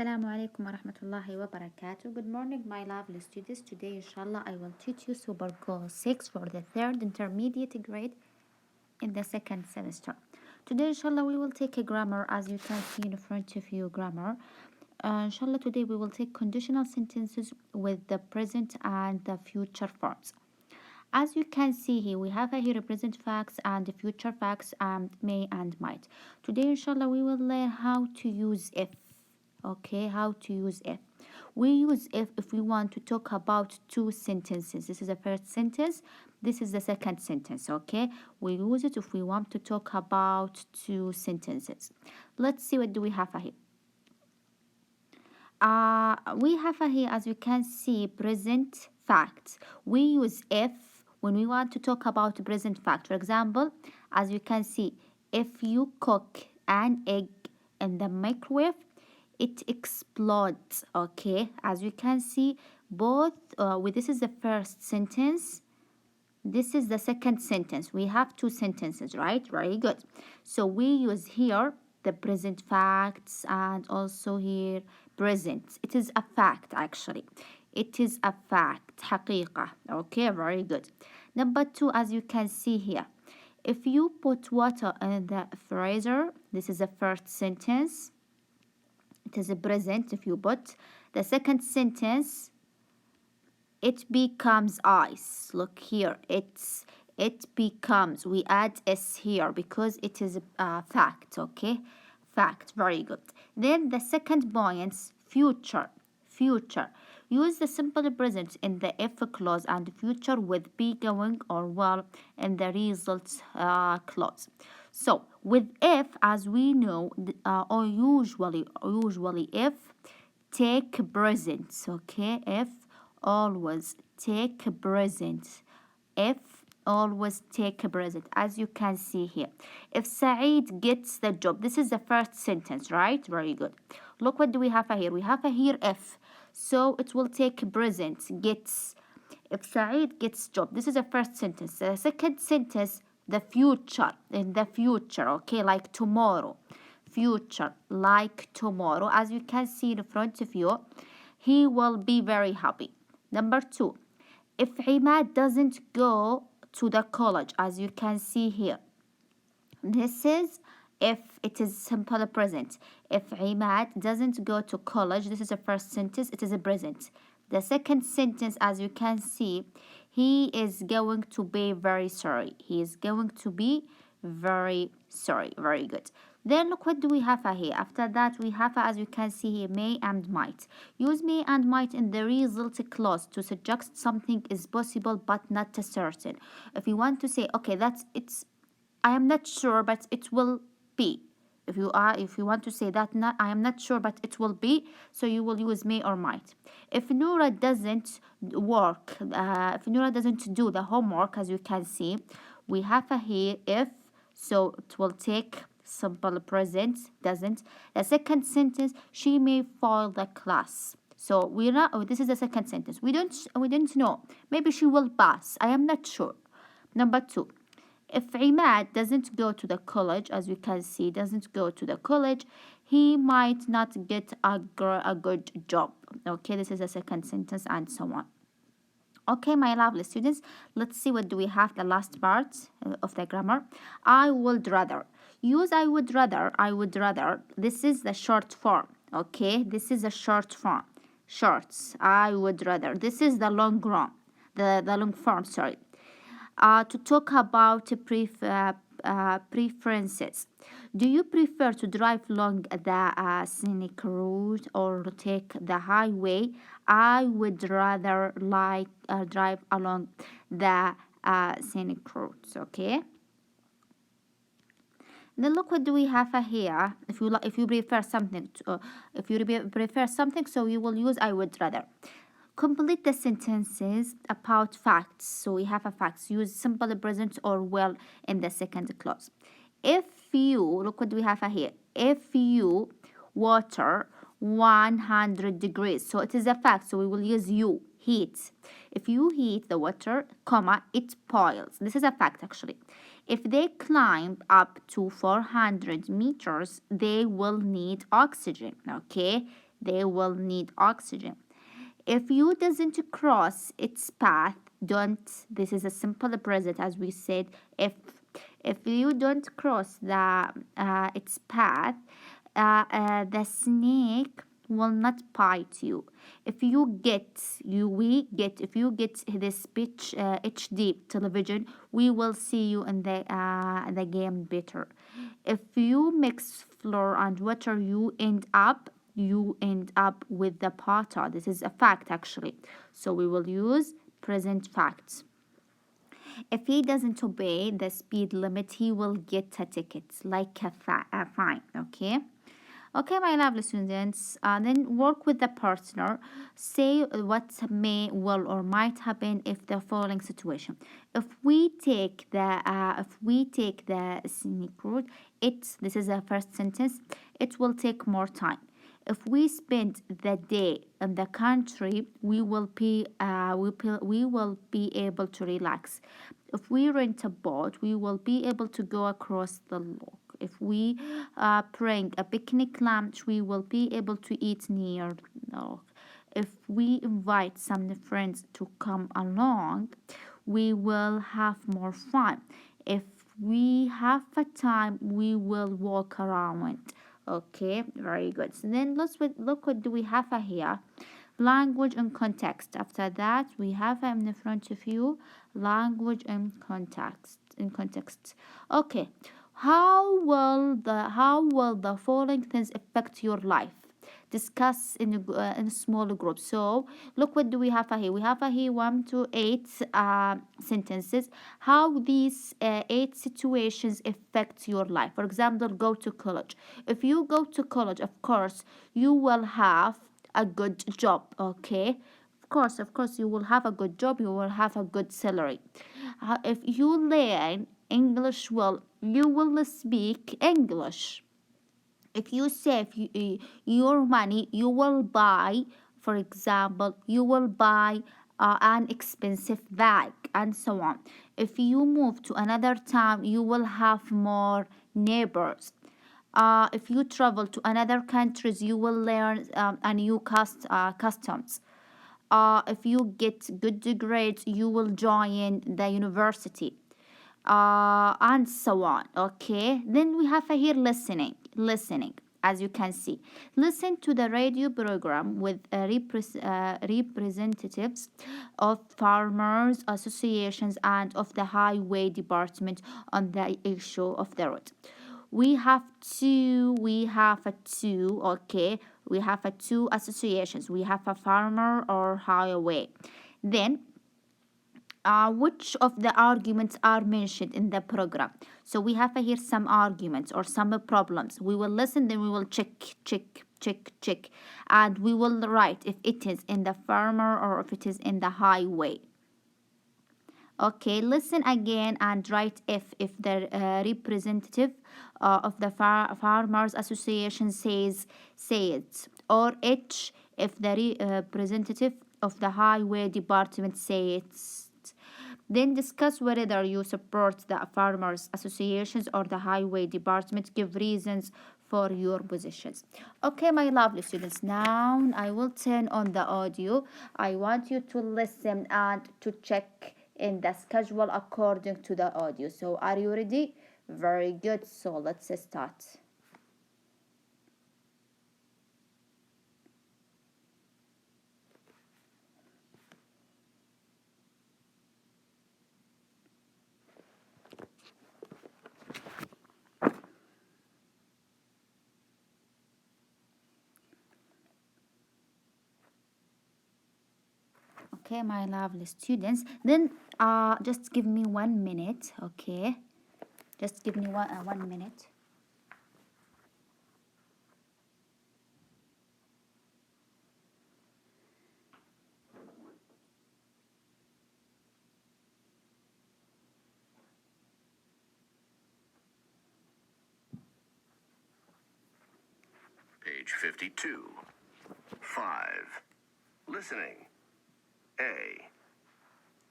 Assalamu alaikum wa rahmatullahi wa barakatuh. Good morning, my lovely students. Today, inshallah, I will teach you Super Goal 6 for the third intermediate grade in the second semester. Today, inshallah, we will take a grammar, as you can see in front of you, grammar. Inshallah, today we will take conditional sentences with the present and the future forms. As you can see here, we have here present facts and the future facts and may and might. Today, inshallah, we will learn how to use if. Okay, how to use if. We use if we want to talk about two sentences. This is the first sentence. This is the second sentence. Okay, we use it if we want to talk about two sentences. Let's see what do we have here. We have here, as you can see, present facts. We use if when we want to talk about present fact. For example, as you can see, if you cook an egg in the microwave, it explodes. Okay, as you can see, both this is the first sentence, this is the second sentence. We have two sentences, right? Very good. So we use here the present facts and also here present. It is a fact, actually. It is a fact, حقيقة. Okay, very good. Number two, as you can see here, if you put water in the freezer, this is the first sentence. It is a present. If you put the second sentence, it becomes ice. Look here, it becomes, we add s here because it is a fact. Okay, fact. Very good. Then the second point, future. Use the simple present in the if clause and future with be going or will in the result clause. So with if, as we know, or usually if take present. Okay, if always take present. If always take present, as you can see here. If Saeed gets the job, this is the first sentence, right? Very good. Look, what do we have here? We have here if, so it will take present, gets. If Saeed gets job, this is the first sentence. The second sentence, the future, in the future, okay, like tomorrow. Future, like tomorrow. As you can see in front of you, he will be very happy. Number two, if Imad doesn't go to the college, as you can see here, this is if it is simple present. If Imad doesn't go to college, this is the first sentence, it is a present. The second sentence, as you can see, he is going to be very sorry. He is going to be very sorry. Very good. Then look, what do we have here? After that, we have, as you can see here, may and might. Use may and might in the result clause to suggest something is possible but not certain. If you want to say, okay, I am not sure, but it will be. If you want to say that I am not sure, but it will be, so you will use may or might. If Noura doesn't work, if Noura doesn't do the homework, as you can see, we have here if, so it will take simple present, doesn't. The second sentence, she may fail the class. So we're not. Oh, this is the second sentence. We don't know. Maybe she will pass. I am not sure. Number two. If Imad doesn't go to the college, as we can see, doesn't go to the college, he might not get a good job. Okay, this is the second sentence and so on. Okay, my lovely students, let's see what do we have, the last part of the grammar. I would rather. Use I would rather, I would rather. This is the short form. Okay, this is a short form. Shorts, I would rather. This is the long form, the long form, sorry. To talk about preferences. Do you prefer to drive along the scenic route or take the highway? I would rather drive along the scenic routes. Okay. Then look, what do we have here? If you prefer something, so you will use I would rather. Complete the sentences about facts. So we have a facts. Use simple present or will in the second clause. If you, look, what do we have here? If you water 100 degrees. So it is a fact. So we will use you, heat. If you heat the water, comma, it boils. This is a fact, actually. If they climb up to 400 meters, they will need oxygen. Okay. they will need oxygen. If you doesn't cross its path, don't, this is a simple present as we said, if you don't cross the its path, the snake will not bite you. If you get this pitch HD television, we will see you in the game better. If you mix flour and water, you end up with the potter. This is a fact actually. So we will use present facts. If he doesn't obey the speed limit, he will get a ticket, like a fine. Okay, my lovely students. Then work with the partner. Say what may, will, or might happen if the following situation. If we take the scenic route, this is the first sentence. It will take more time. If we spend the day in the country, we will be able to relax. If we rent a boat, we will be able to go across the lake. If we bring a picnic lunch, we will be able to eat near the lake. If we invite some friends to come along, we will have more fun. If we have a time, we will walk around. Okay, very good. So then let's look what do we have here. Language and context. After that, we have in the front of you language and context. Okay, how will the following things affect your life? Discuss in a small group. So look what do we have here. We have here 1 to 8 sentences. How these 8 situations affect your life. For example, go to college. If you go to college, of course, you will have a good job. Okay, of course, you will have a good job. You will have a good salary. If you learn English well, you will speak English. If you save your money, you will buy, for example, you will buy an expensive bag, and so on. If you move to another town, you will have more neighbors. If you travel to another countries, you will learn a new customs. If you get good grades, you will join the university, and so on. Okay, then we have here listening. As you can see, listen to the radio program with representatives of farmers associations and of the highway department on the issue of the road. We have two, okay, we have two associations. We have a farmer or highway. Then which of the arguments are mentioned in the program? So we have here some arguments or some problems. We will listen, then we will check, and we will write if it is in the farmer or if it is in the highway. Okay, listen again and write if the representative of the farmers association says it, or H if the representative of the highway department says it. Then discuss whether you support the farmers associations or the highway department. Give reasons for your positions. Okay, my lovely students, now I will turn on the audio. I want you to listen and to check in the schedule according to the audio. So are you ready? Very good. So let's start. Okay, my lovely students, then just give me 1 minute. Okay, just give me 1 minute. Page 52. 5. Listening. A.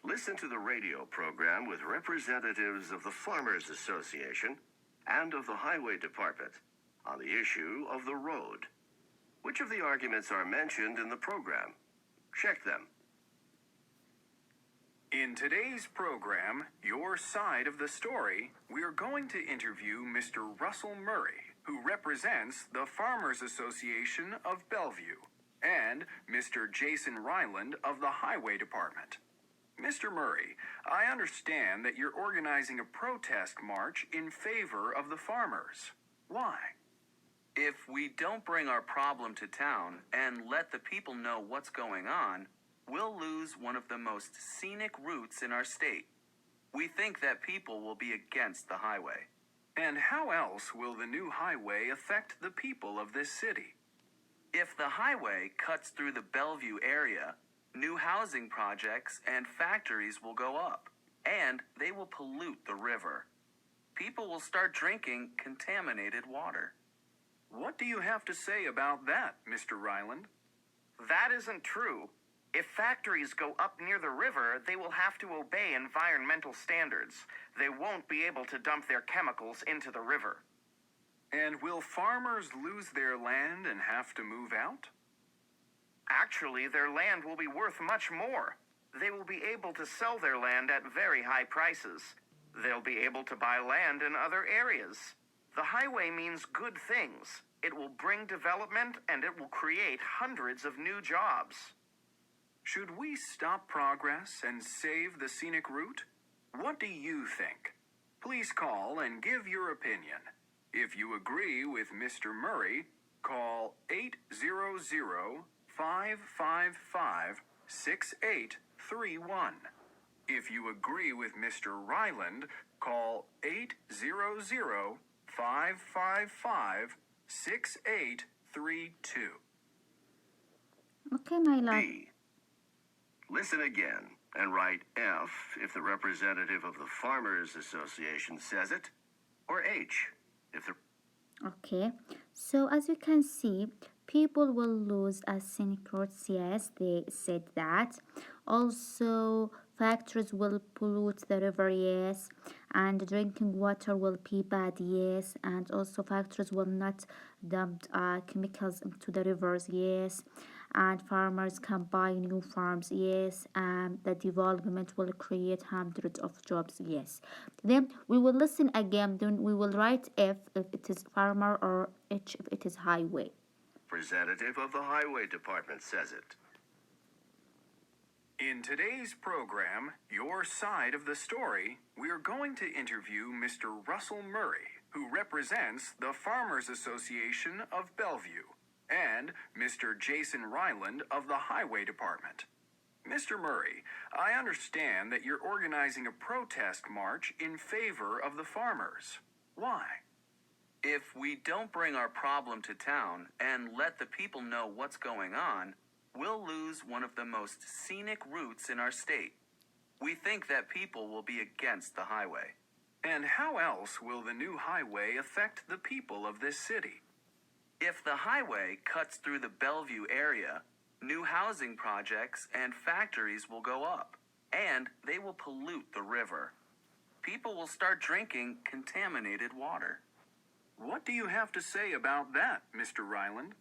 Listen to the radio program with representatives of the Farmers Association and of the Highway Department on the issue of the road. Which Which of the arguments are mentioned in the program? Check them. In today's program, Your Side of the Story, we are going to interview Mr. Russell Murray, who represents the Farmers Association of Bellevue, and Mr. Jason Ryland of the Highway Department. Mr. Murray, I understand that you're organizing a protest march in favor of the farmers. Why? If we don't bring our problem to town and let the people know what's going on, we'll lose one of the most scenic routes in our state. We think that people will be against the highway. And how else will the new highway affect the people of this city? If the highway cuts through the Bellevue area, new housing projects and factories will go up, and they will pollute the river. People will start drinking contaminated water. What do you have to say about that, Mr. Ryland? That isn't true. If factories go up near the river, they will have to obey environmental standards. They won't be able to dump their chemicals into the river. And will farmers lose their land and have to move out? Actually, their land will be worth much more. They will be able to sell their land at very high prices. They'll be able to buy land in other areas. The highway means good things. It will bring development and it will create hundreds of new jobs. Should we stop progress and save the scenic route? What do you think? Please call and give your opinion. If you agree with Mr. Murray, call 800-555-6831. If you agree with Mr. Ryland, call 800-555-6832. Okay, my love. B. Listen again and write F if the representative of the Farmers Association says it, or H if the... Okay, so as you can see, people will lose scenic routes. Yes, they said that. Also, factories will pollute the river. Yes, and drinking water will be bad. Yes, and also factories will not dump chemicals into the rivers. Yes, and farmers can buy new farms. Yes, and the development will create hundreds of jobs. Yes, then we will listen again. Then we will write F if it is farmer, or H if it is highway. Representative of the Highway Department says it. In today's program, Your Side of the Story, we are going to interview Mr. Russell Murray, who represents the Farmers Association of Bellevue, and Mr. Jason Ryland of the Highway Department. Mr. Murray, I understand that you're organizing a protest march in favor of the farmers. Why? If we don't bring our problem to town and let the people know what's going on, we'll lose one of the most scenic routes in our state. We think that people will be against the highway. And how else will the new highway affect the people of this city? If the highway cuts through the Bellevue area, new housing projects and factories will go up, and they will pollute the river. People will start drinking contaminated water. What do you have to say about that, Mr. Ryland?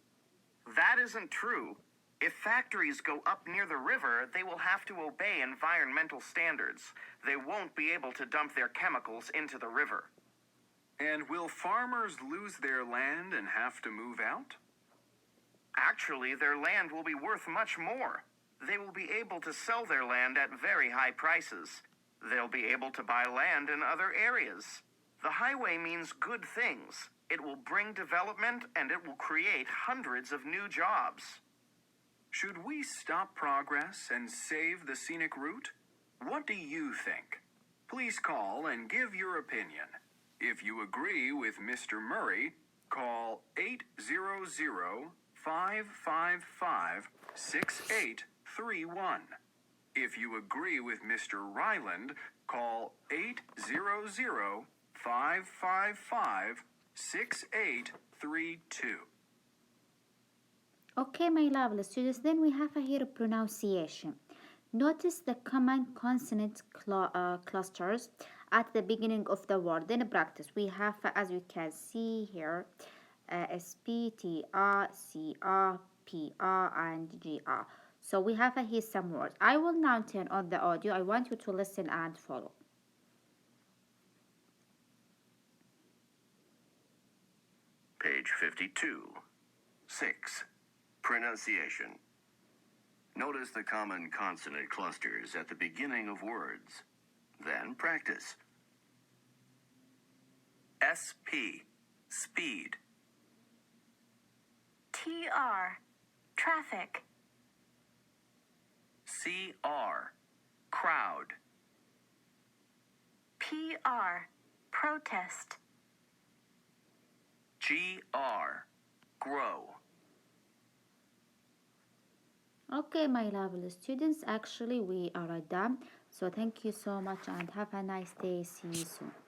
That isn't true. If factories go up near the river, they will have to obey environmental standards. They won't be able to dump their chemicals into the river. And will farmers lose their land and have to move out? Actually, their land will be worth much more. They will be able to sell their land at very high prices. They'll be able to buy land in other areas. The highway means good things. It will bring development and it will create hundreds of new jobs. Should we stop progress and save the scenic route? What do you think? Please call and give your opinion. If you agree with Mr. Murray, call 800-555-6831. If you agree with Mr. Ryland, call 800-555-6832. Okay, my lovely students, then we have here a pronunciation. Notice the common consonant clusters at the beginning of the word. Then practice. We have, as you can see here, SPTR, CR, PR, and GR. So we have here some words. I will now turn on the audio. I want you to listen and follow. Page 52. 6. Pronunciation. Notice the common consonant clusters at the beginning of words. Then practice. SP, speed. TR, traffic. CR, crowd. PR, protest. GR, grow. Okay, my lovely students, actually we are done. So thank you so much and have a nice day. See you soon.